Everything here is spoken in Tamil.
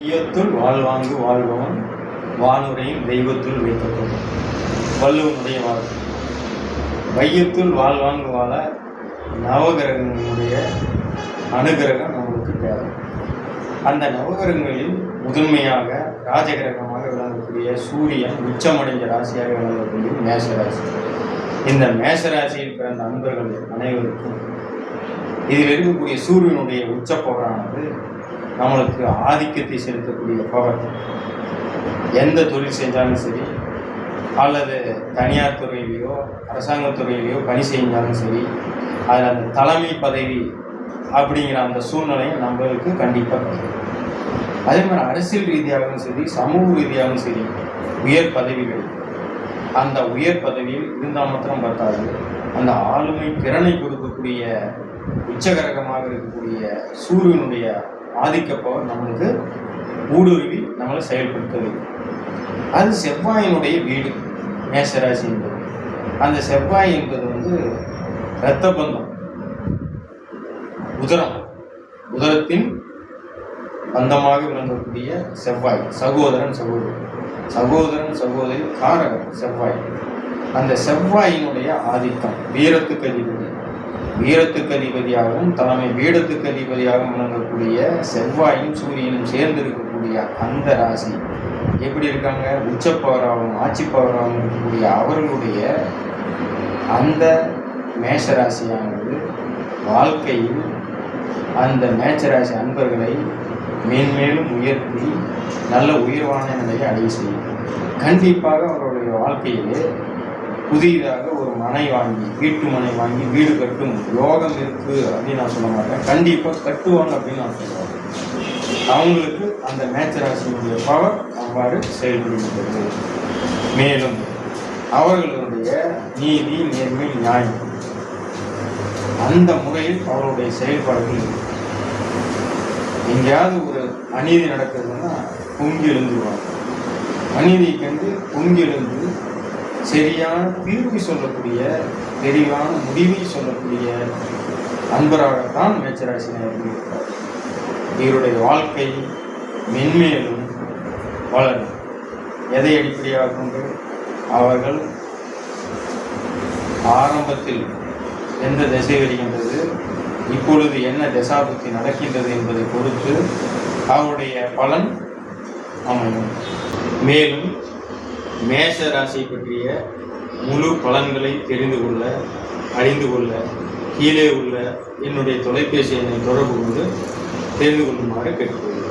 வையத்துள் வாழ்வாங்கு வாழ்பவன் வானுரையும் தெய்வத்துள் வைக்கப்படும். வள்ளுவனுடைய வார்த்தை. வையத்துள் வாழ்வாங்கு வாழ நவகிரகங்களுடைய அனுகிரகம் நம்மளுக்கு தேவை. அந்த நவகிரகங்களில் முதன்மையாக ராஜகிரகமாக விளங்கக்கூடிய சூரியன் உச்சமடைந்த ராசியாக விளங்கக்கூடிய மேஷராசி. இந்த மேஷராசியில் பிறந்த அன்பர்கள் அனைவருக்கும் இதில் இருக்கக்கூடிய சூரியனுடைய உச்ச பவரானது நம்மளுக்கு ஆதிக்கத்தை செலுத்தக்கூடிய பவர். எந்த தொழில் செஞ்சாலும் சரி, அல்லது தனியார் துறையிலையோ அரசாங்க துறையிலையோ பணி செஞ்சாலும் சரி, அதில் அந்த தலைமை பதவி அப்படிங்கிற அந்த சூழ்நிலையை நம்மளுக்கு கண்டிப்பாக கிடைக்கும். அதே மாதிரி அரசியல் ரீதியாகவும் சரி, சமூக ரீதியாகவும் சரி, உயர் பதவிகள். அந்த உயர் பதவியில் இருந்தால் மாத்திரம் பார்த்தாது, அந்த ஆளுமை திறனை கொடுக்கக்கூடிய உச்சகரகமாக இருக்கக்கூடிய சூரியனுடைய ஆதிக்க பவர் நம்மளுக்கு ஊடுருவி நம்மளை செயல்படுத்துது. அது செவ்வாயினுடைய வீடு மேஷராசி என்பது. அந்த செவ்வாய் என்பது இரத்த பந்தம், உதரத்தின் பந்தமாக விளங்கக்கூடிய செவ்வாய். சகோதரன் சகோதரி காரகன் செவ்வாய். அந்த செவ்வாயினுடைய ஆதிக்கம் வீரத்துக்கு அதிபதியாகவும் தலைமை வீடத்துக்கு அதிபதியாகவும் விளங்கக்கூடிய செவ்வாயும் சூரியனும் சேர்ந்து இருக்கக்கூடிய அந்த ராசி எப்படி இருக்காங்க? உச்சப்பவராகவும் ஆட்சி பவராகவும் இருக்கக்கூடிய அவர்களுடைய அந்த மேஷராசியானது வாழ்க்கையில் அந்த மேஷராசி அன்பர்களை மேன்மேலும் உயர்த்தி நல்ல உயர்வான நிலையை அடைய செய்யும். கண்டிப்பாக அவருடைய வாழ்க்கையிலே புதிதாக ஒரு மனை வாங்கி, வீட்டு மனை வாங்கி வீடு கட்டும் யோகம் இருக்கு அப்படின்னு நான் சொல்ல மாட்டேன். கண்டிப்பாக கட்டுவாங்க அப்படின்னு நான் சொல்லுவேன். அவங்களுக்கு அந்த மேஷராசியினுடைய பவர் அவ்வாறு செயல்படுகிறது. மேலும் அவர்களுடைய நீதி, நேர்மை, நியாயம் அந்த முறையில் அவருடைய செயல்பாடுகள் இருக்கு. எங்கேயாவது ஒரு அநீதி நடக்குதுன்னா பொங்கி எழுந்துருவாங்க. அநீதியை கண்டு பொங்கி எழுந்து சரியான தீர்வு சொல்லக்கூடிய, தெளிவான முடிவை சொல்லக்கூடிய அன்பராகத்தான் மேஷராசினர் இருக்கிறார். இவருடைய வாழ்க்கை மென்மேலும் வளரும். எதை அடிப்படையாக கொண்டு அவர்கள் ஆரம்பத்தில் எந்த திசை வருகின்றது, இப்பொழுது என்ன தசாபுத்தி நடக்கின்றது என்பதை பொறுத்து அவருடைய பலன் அமையும். மேலும் மேஷ ராசியை பற்றிய முழு பலன்களை அறிந்து கொள்ள கீழே உள்ள என்னுடைய தொலைபேசி எண்ணை தொடர்பு கொண்டு தெரிந்து கொள்ளுமாறு கேட்டுக்கொள்கிறேன்.